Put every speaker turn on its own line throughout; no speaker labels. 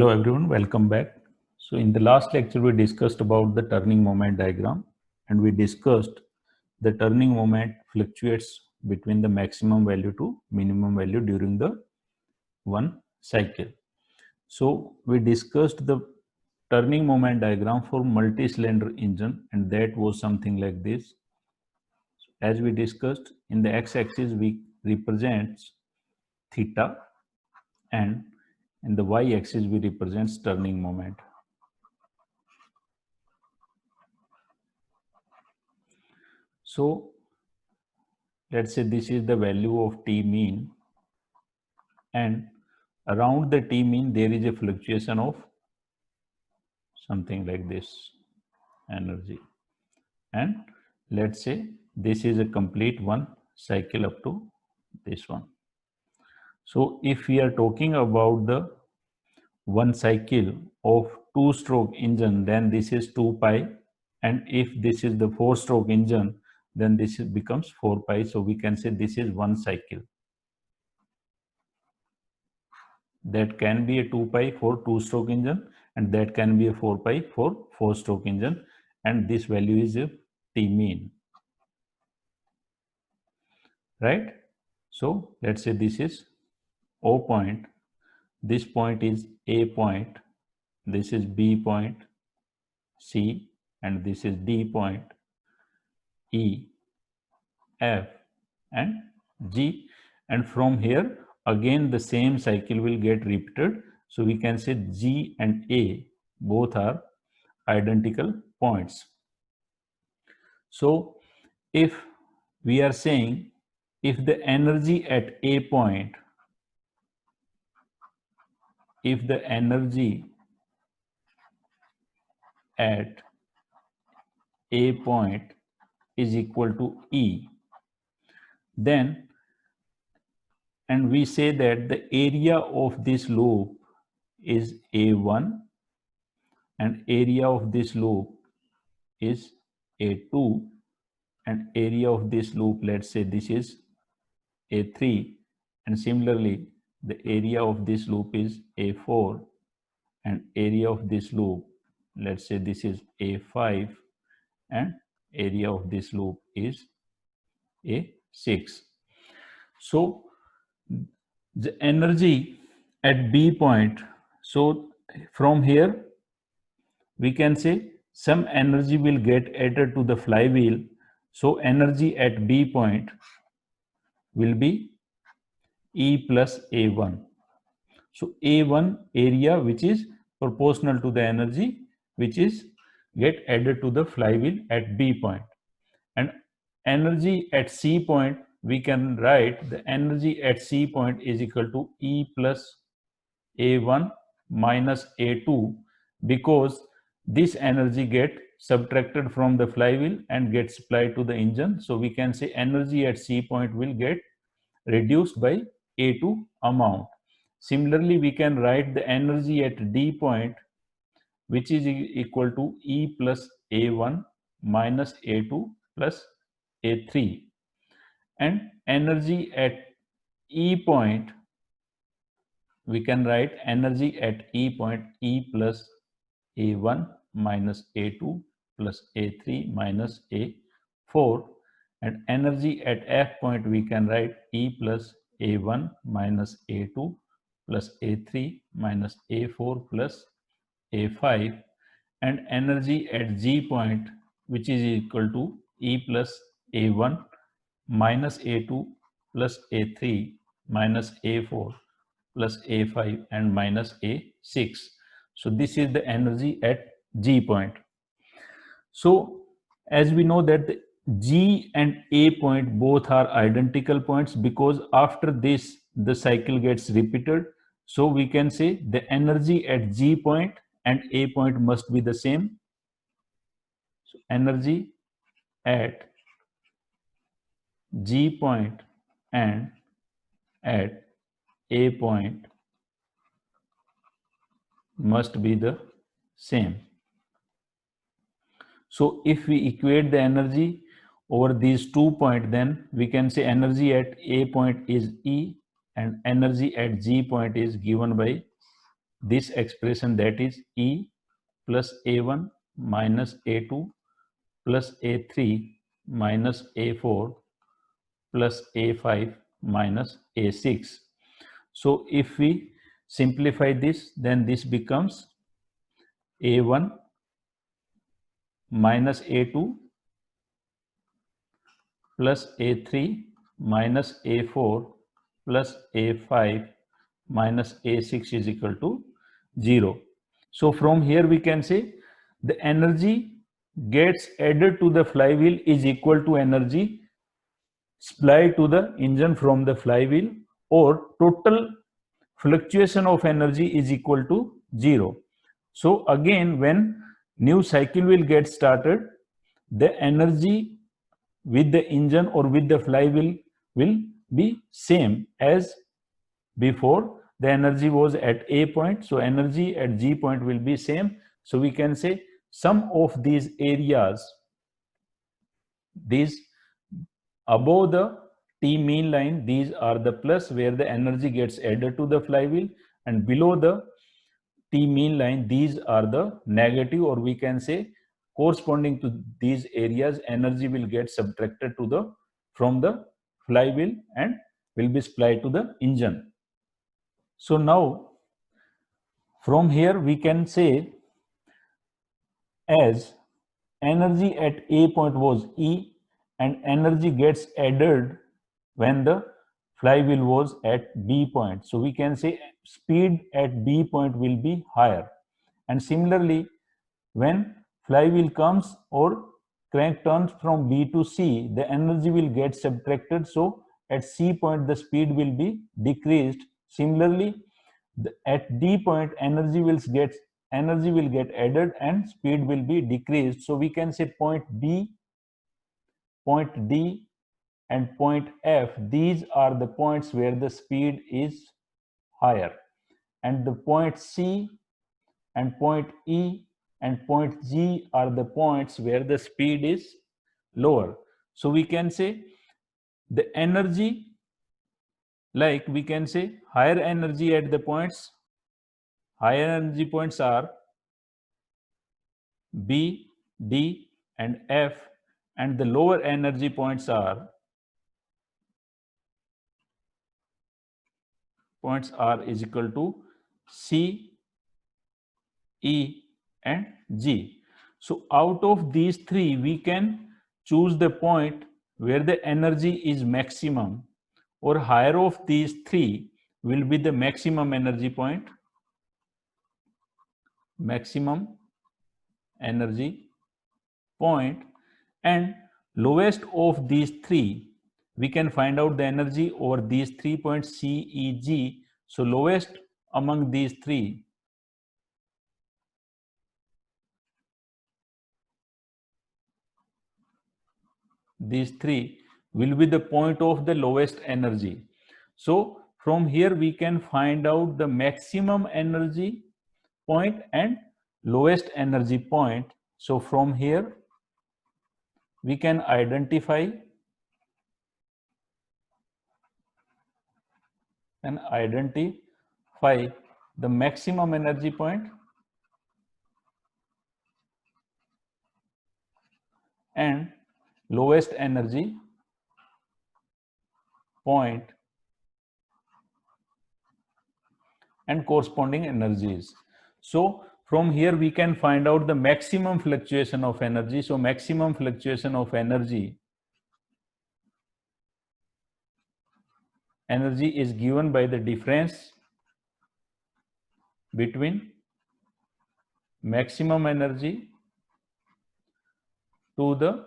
Hello everyone, welcome back. So in the last lecture we discussed about the turning moment diagram, and we discussed the turning moment fluctuates between the maximum value to minimum value during the one cycle. So we discussed the turning moment diagram for multi-cylinder engine, and that was something like this. As we discussed, in the x-axis we represents theta, and in the y-axis we represents turning moment. So let's say this is the value of T mean, and around the T mean there is a fluctuation of something like this energy, and let's say this is a complete one cycle up to this one. So if we are talking about the one cycle of two-stroke engine, then this is 2 pi, and if this is the four-stroke engine, then this becomes 4 pi. So we can say this is one cycle. That can be a 2 pi for two-stroke engine, and that can be a 4 pi for four-stroke engine, and this value is a T mean, right? So let's say this is O point, this point is A point, this is B point, C, and this is D point, E, F, and G, and from here again the same cycle will get repeated. So we can say G and A both are identical points. So if we are saying if the energy at A point, if the energy at A point is equal to E, then, and we say that the area of this loop is A1 and area of this loop is A2, and area of this loop, let's say this is A3, and similarly the area of this loop is A4, and area of this loop, let's say this is A5, and area of this loop is A6. So the energy at B point, so from here we can say some energy will get added to the flywheel. So energy at B point will be E plus A1. So A1 area which is proportional to the energy which is get added to the flywheel at B point, and energy at C point we can write the energy at C point is equal to E plus A1 minus A2, because this energy get subtracted from the flywheel and get supplied to the engine. So we can say energy at C point will get reduced by A2 amount. Similarly, we can write the energy at D point which is equal to E plus A1 minus A2 plus A3, and energy at E point we can write energy at E point E plus A1 minus A2 plus A3 minus A4, and energy at F point we can write E plus A1 minus A2 plus A3 minus A4 plus A5, and energy at G point which is equal to E plus A1 minus A2 plus A3 minus A4 plus A5 and minus A6. So this is the energy at G point. So as we know that the G and A point both are identical points, because after this the cycle gets repeated. So we can say the energy at G point and A point must be the same. So energy at G point and at A point must be the same. So if we equate the energy over these 2 points, then we can say energy at A point is E and energy at G point is given by this expression, that is E plus A1 minus A2 plus A3 minus A4 plus A5 minus A6. So if we simplify this, then this becomes A1 minus A2 plus A3 minus A4 plus A5 minus A6 is equal to 0. So from here we can say the energy gets added to the flywheel is equal to energy supplied to the engine from the flywheel, or total fluctuation of energy is equal to 0. So again, when new cycle will get started, the energy with the engine or with the flywheel will be same as before. The energy was at A point, so energy at G point will be same. So we can say some of these areas, these above the T mean line, these are the plus where the energy gets added to the flywheel, and below the T mean line, these are the negative, or we can say corresponding to these areas, energy will get subtracted to the from the flywheel and will be supplied to the engine. So now from here we can say, as energy at A point was E and energy gets added when the flywheel was at B point. So we can say speed at B point will be higher. And similarly, when flywheel comes or crank turns from B to C, the energy will get subtracted. So at C point, the speed will be decreased. Similarly, at D point, energy will get added and speed will be decreased. So we can say point B, point D, and point F, these are the points where the speed is higher, and the point C and point E and point G are the points where the speed is lower. So we can say the energy, like we can say higher energy at the points, higher energy points are B, D, and F, and the lower energy points are is equal to C, E, and G. So out of these three, we can choose the point where the energy is maximum, or higher of these three will be the maximum energy point, and lowest of these three, we can find out the energy over these 3 points C, E, G. So lowest among these three will be the point of the lowest energy. So from here we can find out the maximum energy point and lowest energy point. So from here we can identify the maximum energy point and lowest energy point and corresponding energies. So from here we can find out the maximum fluctuation of energy. So maximum fluctuation of energy is given by the difference between maximum energy to the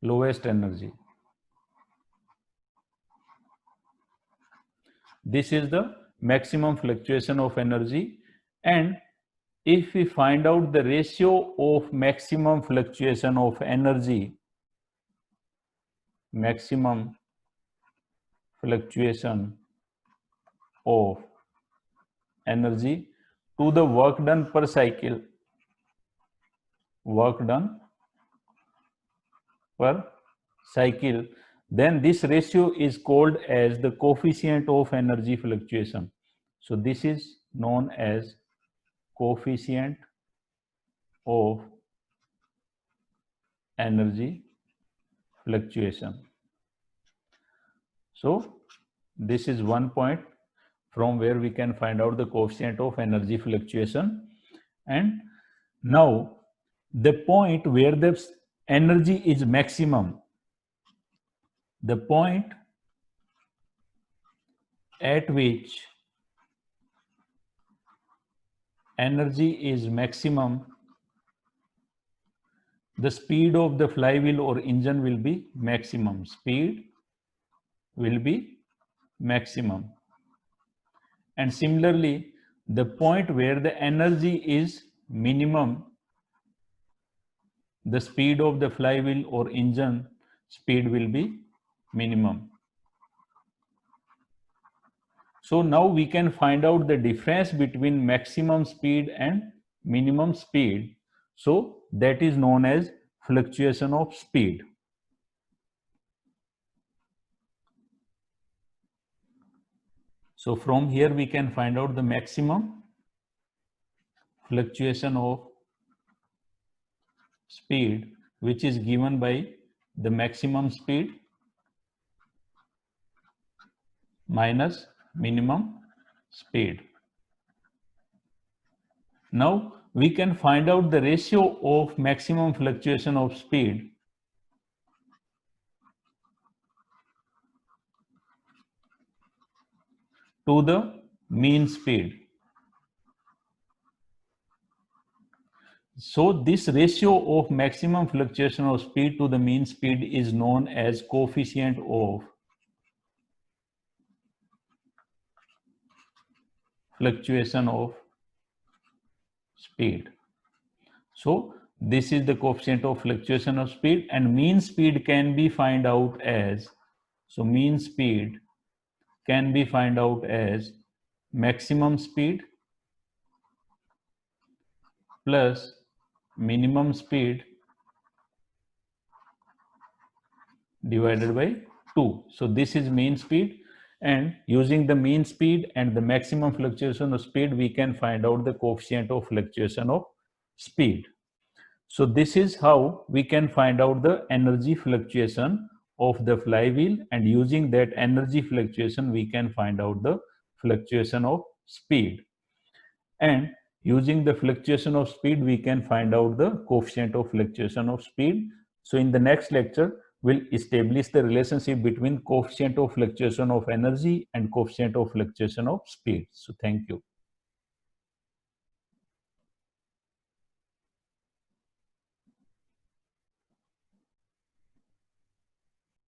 lowest energy. This is the maximum fluctuation of energy, and if we find out the ratio of maximum fluctuation of energy to the work done per cycle, then this ratio is called as the coefficient of energy fluctuation. So this is known as coefficient of energy fluctuation. So this is one point from where we can find out the coefficient of energy fluctuation. And now the point where the energy is maximum, the point at which energy is maximum, the speed of the flywheel or engine will be maximum. Speed will be maximum. And similarly, the point where the energy is minimum, the speed of the flywheel or engine speed will be minimum. So now we can find out the difference between maximum speed and minimum speed. So that is known as fluctuation of speed. So from here we can find out the maximum fluctuation of speed, which is given by the maximum speed minus minimum speed. Now we can find out the ratio of maximum fluctuation of speed to the mean speed. So this ratio of maximum fluctuation of speed to the mean speed is known as coefficient of fluctuation of speed. So this is the coefficient of fluctuation of speed, and mean speed can be found out as, so mean speed can be found out as maximum speed plus minimum speed divided by 2. So this is mean speed, and using the mean speed and the maximum fluctuation of speed, we can find out the coefficient of fluctuation of speed. So this is how we can find out the energy fluctuation of the flywheel, and using that energy fluctuation we can find out the fluctuation of speed. And using the fluctuation of speed we can find out the coefficient of fluctuation of speed. So in the next lecture we'll establish the relationship between coefficient of fluctuation of energy and coefficient of fluctuation of speed. So thank you.